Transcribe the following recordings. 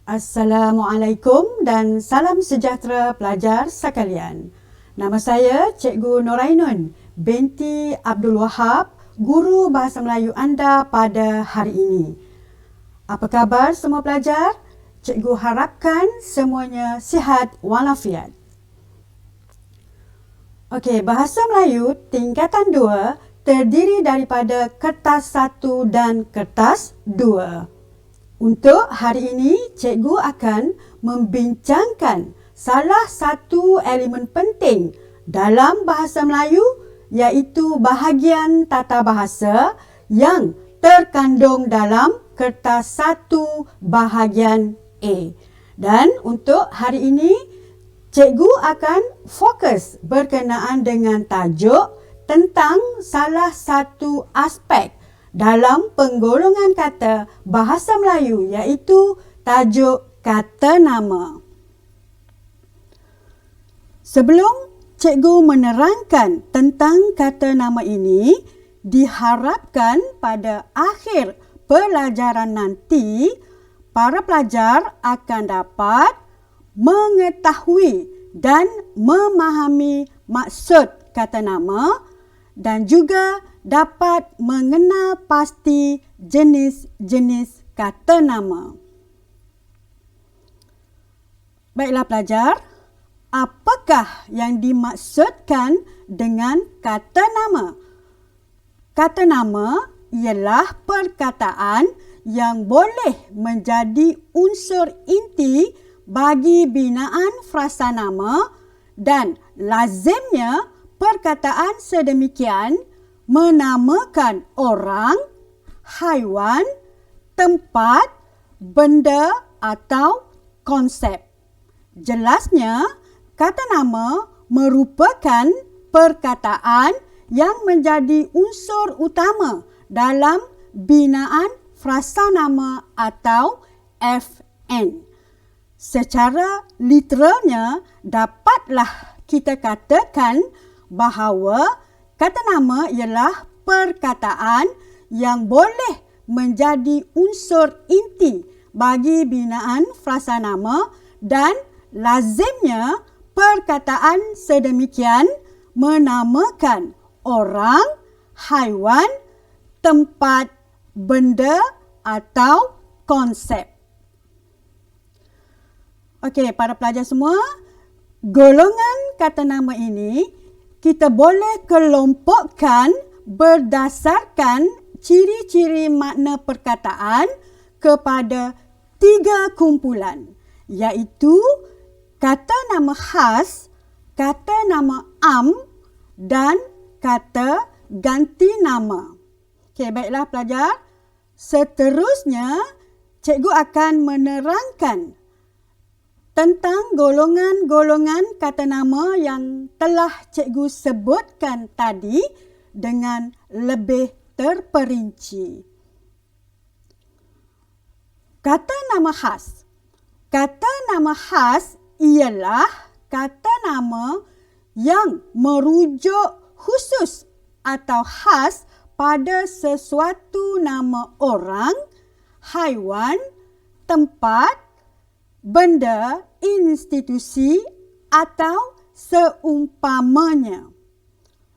Assalamualaikum dan salam sejahtera pelajar sekalian. Nama saya Cikgu Norainun binti Abdul Wahab, guru Bahasa Melayu anda pada hari ini. Apa khabar semua pelajar? Cikgu harapkan semuanya sihat walafiat. Okey, Bahasa Melayu tingkatan 2 terdiri daripada kertas 1 dan kertas 2. Untuk hari ini, cikgu akan membincangkan salah satu elemen penting dalam bahasa Melayu, iaitu bahagian tata bahasa yang terkandung dalam kertas 1 bahagian A. Dan untuk hari ini, cikgu akan fokus berkenaan dengan tajuk tentang salah satu aspek dalam penggolongan kata bahasa Melayu, iaitu tajuk kata nama. Sebelum cikgu menerangkan tentang kata nama ini, diharapkan pada akhir pelajaran nanti, para pelajar akan dapat mengetahui dan memahami maksud kata nama dan juga dapat mengenal pasti jenis-jenis kata nama. Baiklah pelajar, apakah yang dimaksudkan dengan kata nama? Kata nama ialah perkataan yang boleh menjadi unsur inti bagi binaan frasa nama dan lazimnya perkataan sedemikian menamakan orang, haiwan, tempat, benda atau konsep. Jelasnya, kata nama merupakan perkataan yang menjadi unsur utama dalam binaan frasa nama atau FN. Secara literalnya, dapatlah kita katakan bahawa kata nama ialah perkataan yang boleh menjadi unsur inti bagi binaan frasa nama dan lazimnya perkataan sedemikian menamakan orang, haiwan, tempat, benda atau konsep. Okey, para pelajar semua, golongan kata nama ini kita boleh kelompokkan berdasarkan ciri-ciri makna perkataan kepada 3 kumpulan, iaitu kata nama khas, kata nama am dan kata ganti nama. Okey, baiklah pelajar. Seterusnya, cikgu akan menerangkan tentang golongan-golongan kata nama yang telah cikgu sebutkan tadi dengan lebih terperinci. Kata nama khas. Kata nama khas ialah kata nama yang merujuk khusus atau khas pada sesuatu nama orang, haiwan, tempat, benda, institusi atau seumpamanya.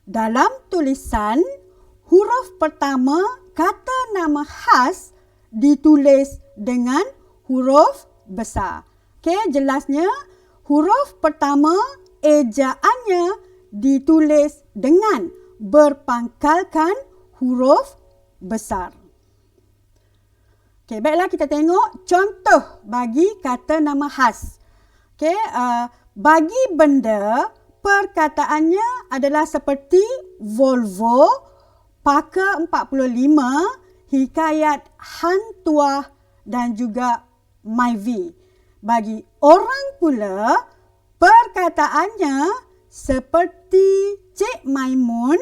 Dalam tulisan, huruf pertama kata nama khas ditulis dengan huruf besar. Okey, jelasnya huruf pertama ejaannya ditulis dengan berpangkalkan huruf besar. Okey, baiklah kita tengok contoh bagi kata nama khas. Okey, bagi benda, perkataannya adalah seperti Volvo, Parker 45, Hikayat Han Tuah dan juga Myvi. Bagi orang pula, perkataannya seperti Cik Maimun,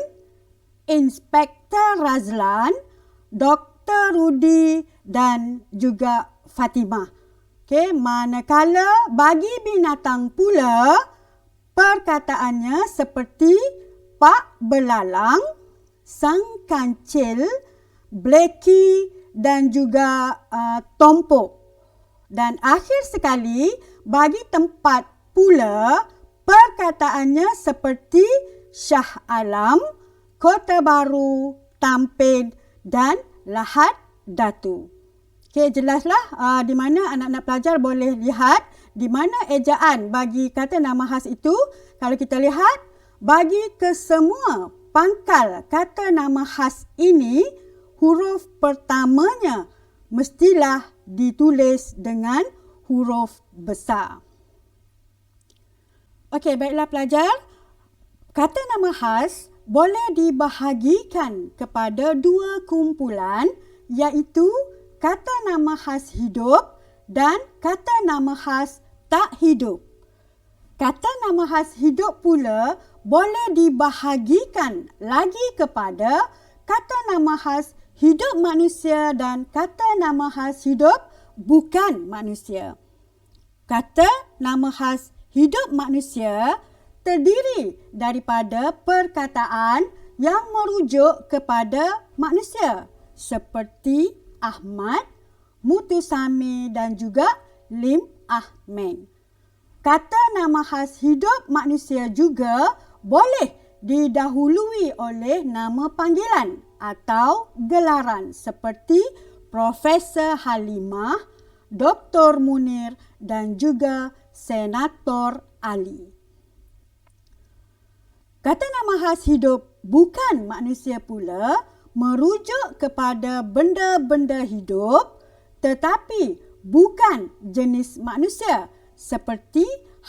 Inspektor Razlan, Dr. Rudi dan juga Fatimah. Okey, manakala bagi binatang pula, perkataannya seperti Pak Belalang, Sang Kancil, Blackie dan juga Tompok. Dan akhir sekali, bagi tempat pula, perkataannya seperti Shah Alam, Kota Baru, Tampin dan Lahad Datu. Okey, jelaslah di mana anak-anak pelajar boleh lihat di mana ejaan bagi kata nama khas itu. Kalau kita lihat, bagi kesemua pangkal kata nama khas ini, huruf pertamanya mestilah ditulis dengan huruf besar. Okey, baiklah pelajar. Kata nama khas boleh dibahagikan kepada dua kumpulan, iaitu kata nama khas hidup dan kata nama khas tak hidup. Kata nama khas hidup pula boleh dibahagikan lagi kepada kata nama khas hidup manusia dan kata nama khas hidup bukan manusia. Kata nama khas hidup manusia terdiri daripada perkataan yang merujuk kepada manusia seperti Ahmad, Mutusami dan juga Lim Ahmed. Kata nama khas hidup manusia juga boleh didahului oleh nama panggilan atau gelaran seperti Profesor Halimah, Dr. Munir dan juga Senator Ali. Kata nama khas hidup bukan manusia pula merujuk kepada benda-benda hidup tetapi bukan jenis manusia seperti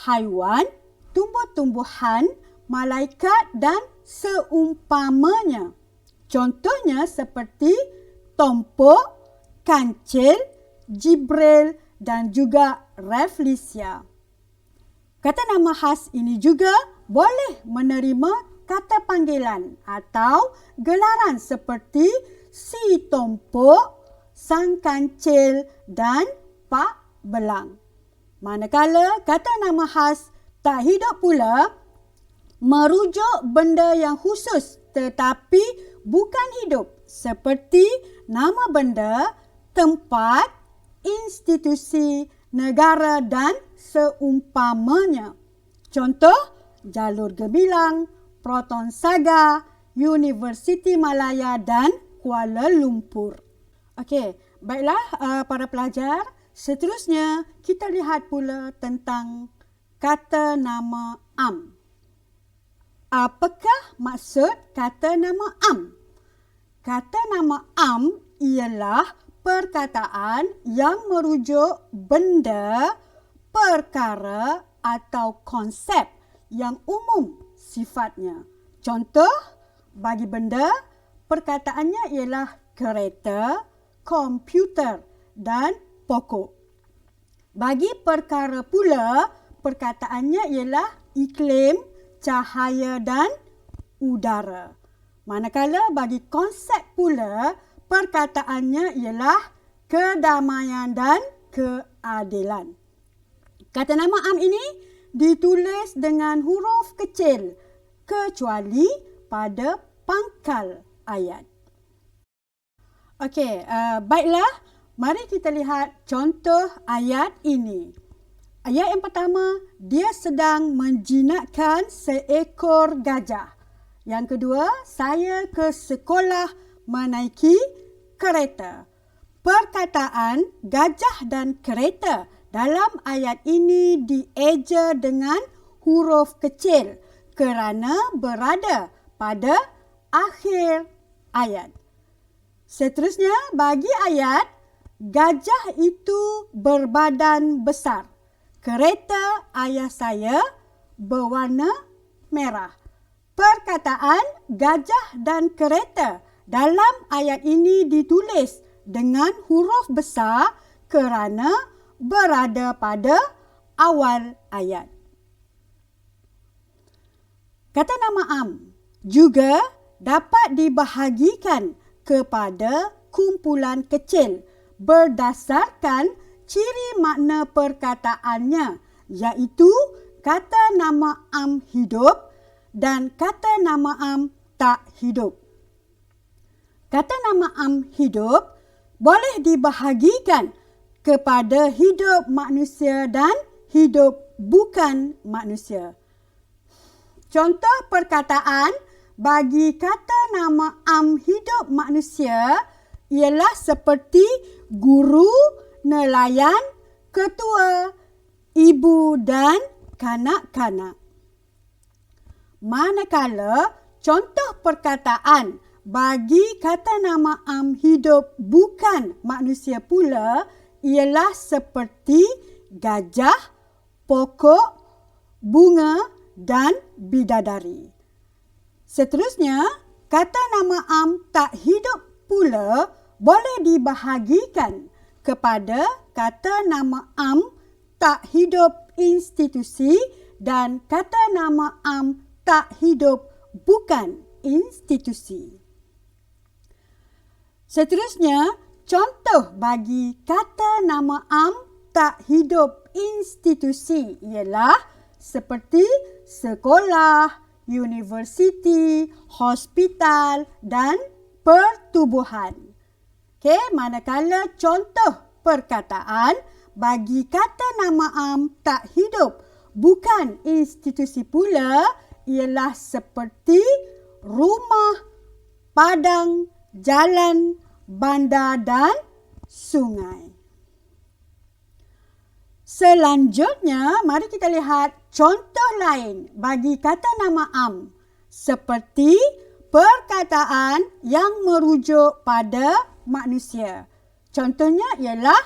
haiwan, tumbuh-tumbuhan, malaikat dan seumpamanya. Contohnya seperti tompok, kancil, Jibril dan juga Rafflesia. Kata nama khas ini juga boleh menerima kata panggilan atau gelaran seperti si tompok, sang kancil dan pak belang. Manakala kata nama khas tak hidup pula merujuk benda yang khusus tetapi bukan hidup seperti nama benda, tempat, institusi, negara dan seumpamanya. Contoh, Jalur Gemilang, Proton Saga, Universiti Malaya dan Kuala Lumpur. Okey, baiklah para pelajar. Seterusnya, kita lihat pula tentang kata nama am. Apakah maksud kata nama am? Kata nama am ialah perkataan yang merujuk benda, perkara atau konsep yang umum sifatnya. Contoh, bagi benda, perkataannya ialah kereta, komputer dan pokok. Bagi perkara pula, perkataannya ialah iklim, cahaya dan udara. Manakala bagi konsep pula, perkataannya ialah kedamaian dan keadilan. Kata nama am ini ditulis dengan huruf kecil kecuali pada pangkal ayat. Okey, baiklah. Mari kita lihat contoh ayat ini. Ayat yang pertama, dia sedang menjinakkan seekor gajah. Yang kedua, saya ke sekolah menaiki kereta. Perkataan gajah dan kereta dalam ayat ini dieja dengan huruf kecil kerana berada pada akhir ayat. Seterusnya, bagi ayat, gajah itu berbadan besar. Kereta ayah saya berwarna merah. Perkataan gajah dan kereta dalam ayat ini ditulis dengan huruf besar kerana berada pada awal ayat. Kata nama am juga dapat dibahagikan kepada kumpulan kecil berdasarkan ciri makna perkataannya, iaitu kata nama am hidup dan kata nama am tak hidup. Kata nama am hidup boleh dibahagikan kepada hidup manusia dan hidup bukan manusia. Contoh perkataan bagi kata nama am hidup manusia ialah seperti guru, nelayan, ketua, ibu dan kanak-kanak. Manakala contoh perkataan bagi kata nama am hidup bukan manusia pula ialah seperti gajah, pokok, bunga dan bidadari. Seterusnya, kata nama am tak hidup pula boleh dibahagikan kepada kata nama am tak hidup institusi dan kata nama am tak hidup bukan institusi. Seterusnya, contoh bagi kata nama am tak hidup institusi ialah seperti sekolah, universiti, hospital dan pertubuhan. Manakala contoh perkataan bagi kata nama am tak hidup bukan institusi pula ialah seperti rumah, padang, jalan, bandar dan sungai. Selanjutnya, mari kita lihat contoh lain bagi kata nama am seperti perkataan yang merujuk pada manusia. Contohnya ialah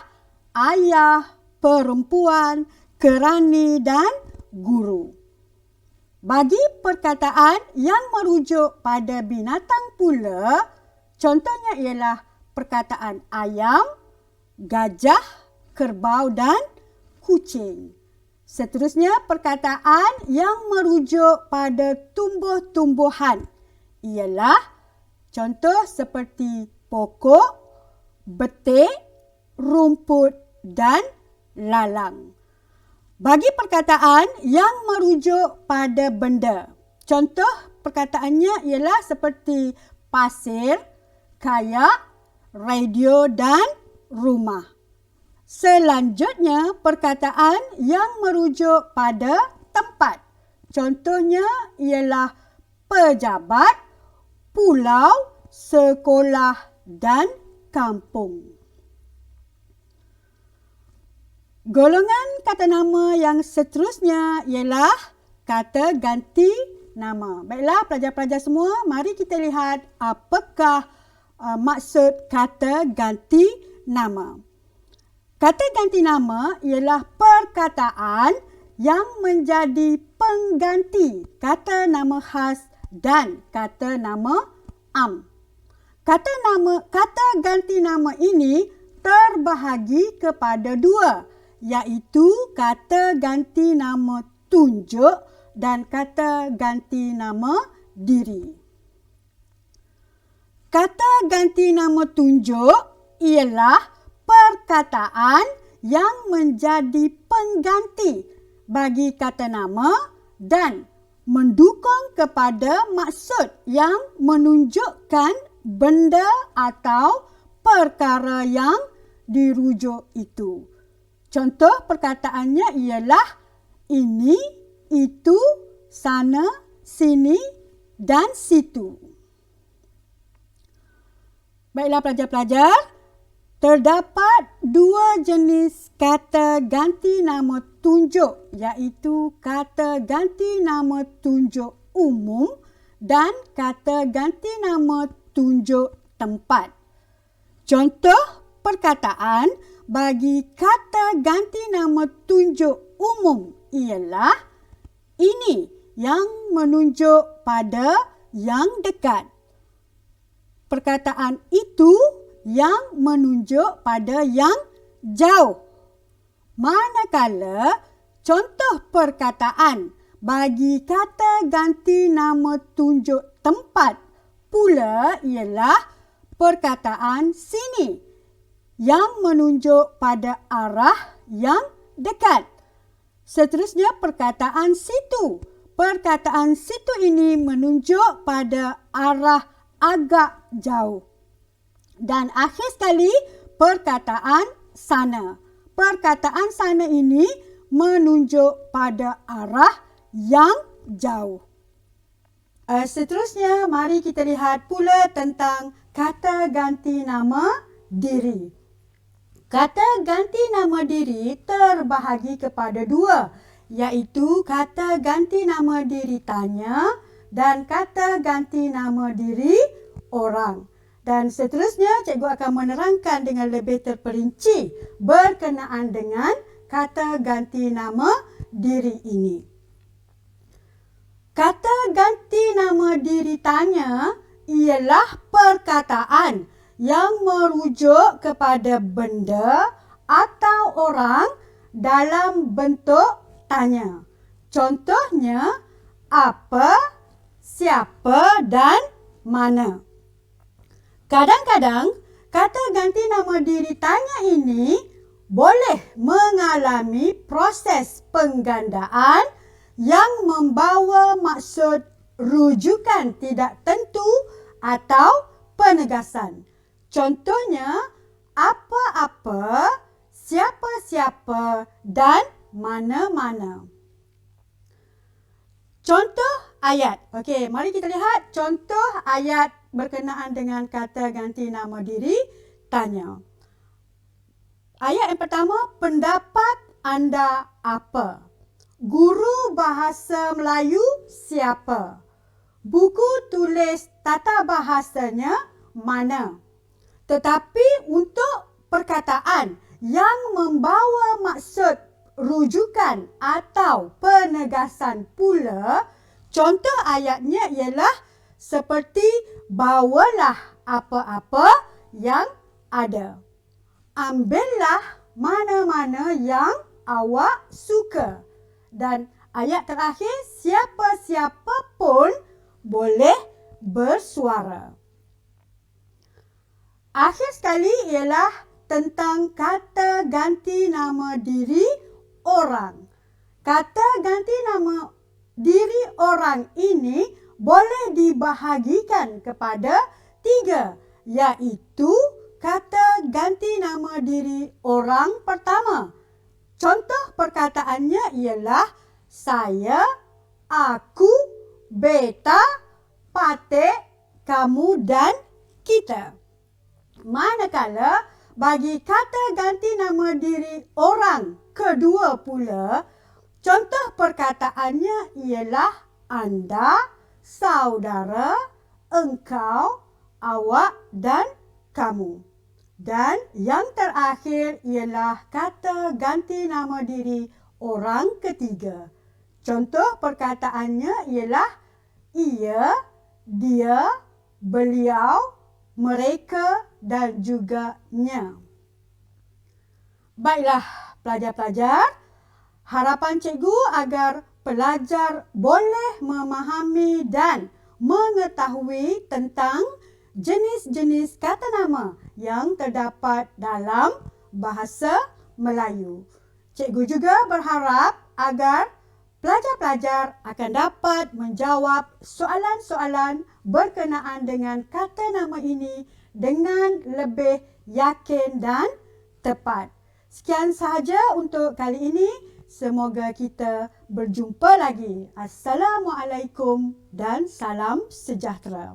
ayah, perempuan, kerani dan guru. Bagi perkataan yang merujuk pada binatang pula, contohnya ialah perkataan ayam, gajah, kerbau dan kucing. Seterusnya, perkataan yang merujuk pada tumbuh-tumbuhan ialah contoh seperti pokok, betik, rumput dan lalang. Bagi perkataan yang merujuk pada benda, contoh perkataannya ialah seperti pasir, kayak, radio dan rumah. Selanjutnya, perkataan yang merujuk pada tempat. Contohnya ialah pejabat, pulau, sekolah dan kampung. Golongan kata nama yang seterusnya ialah kata ganti nama. Baiklah pelajar-pelajar semua, mari kita lihat apakah maksud kata ganti nama. Kata ganti nama ialah perkataan yang menjadi pengganti kata nama khas dan kata nama am. Kata ganti nama ini terbahagi kepada dua, iaitu kata ganti nama tunjuk dan kata ganti nama diri. Kata ganti nama tunjuk ialah perkataan yang menjadi pengganti bagi kata nama dan mendukung kepada maksud yang menunjukkan benda atau perkara yang dirujuk itu. Contoh perkataannya ialah ini, itu, sana, sini dan situ. Baiklah pelajar-pelajar, terdapat dua jenis kata ganti nama tunjuk, iaitu kata ganti nama tunjuk umum dan kata ganti nama tunjuk tempat. Contoh perkataan bagi kata ganti nama tunjuk umum ialah ini yang menunjuk pada yang dekat. Perkataan itu yang menunjuk pada yang jauh. Manakala contoh perkataan bagi kata ganti nama tunjuk tempat pula ialah perkataan sini yang menunjuk pada arah yang dekat. Seterusnya perkataan situ. Perkataan situ ini menunjuk pada arah agak jauh. Dan akhir sekali perkataan sana. perkataan sana ini menunjuk pada arah yang jauh. Seterusnya, mari kita lihat pula tentang kata ganti nama diri. Kata ganti nama diri terbahagi kepada dua, iaitu kata ganti nama diri tanya dan kata ganti nama diri orang. Dan seterusnya, cikgu akan menerangkan dengan lebih terperinci berkenaan dengan kata ganti nama diri ini. Kata ganti nama diri tanya ialah perkataan yang merujuk kepada benda atau orang dalam bentuk tanya. Contohnya, apa, siapa dan mana. Kadang-kadang, kata ganti nama diri tanya ini boleh mengalami proses penggandaan yang membawa maksud rujukan tidak tentu atau penegasan. Contohnya, apa-apa, siapa-siapa dan mana-mana. Contoh ayat. Okey, mari kita lihat contoh ayat berkenaan dengan kata ganti nama diri tanya. Ayat yang pertama, pendapat anda apa? Guru bahasa Melayu siapa? Buku tulis tata bahasanya mana? Tetapi untuk perkataan yang membawa maksud rujukan atau penegasan pula, contoh ayatnya ialah seperti bawalah apa-apa yang ada. Ambillah mana-mana yang awak suka. Dan ayat terakhir, siapa-siapa pun boleh bersuara. Akhir sekali ialah tentang kata ganti nama diri orang. Kata ganti nama diri orang ini boleh dibahagikan kepada tiga, iaitu kata ganti nama diri orang pertama. Contoh perkataannya ialah saya, aku, beta, patik, kamu dan kita. Manakala bagi kata ganti nama diri orang kedua pula, contoh perkataannya ialah anda, saudara, engkau, awak dan kamu. Dan yang terakhir ialah kata ganti nama diri orang ketiga. Contoh perkataannya ialah ia, dia, beliau, mereka dan juga nya. Baiklah pelajar-pelajar, harapan cikgu agar pelajar boleh memahami dan mengetahui tentang jenis-jenis kata nama yang terdapat dalam bahasa Melayu. Cikgu juga berharap agar pelajar-pelajar akan dapat menjawab soalan-soalan berkenaan dengan kata nama ini dengan lebih yakin dan tepat. Sekian sahaja untuk kali ini. Semoga kita berjumpa lagi. Assalamualaikum dan salam sejahtera.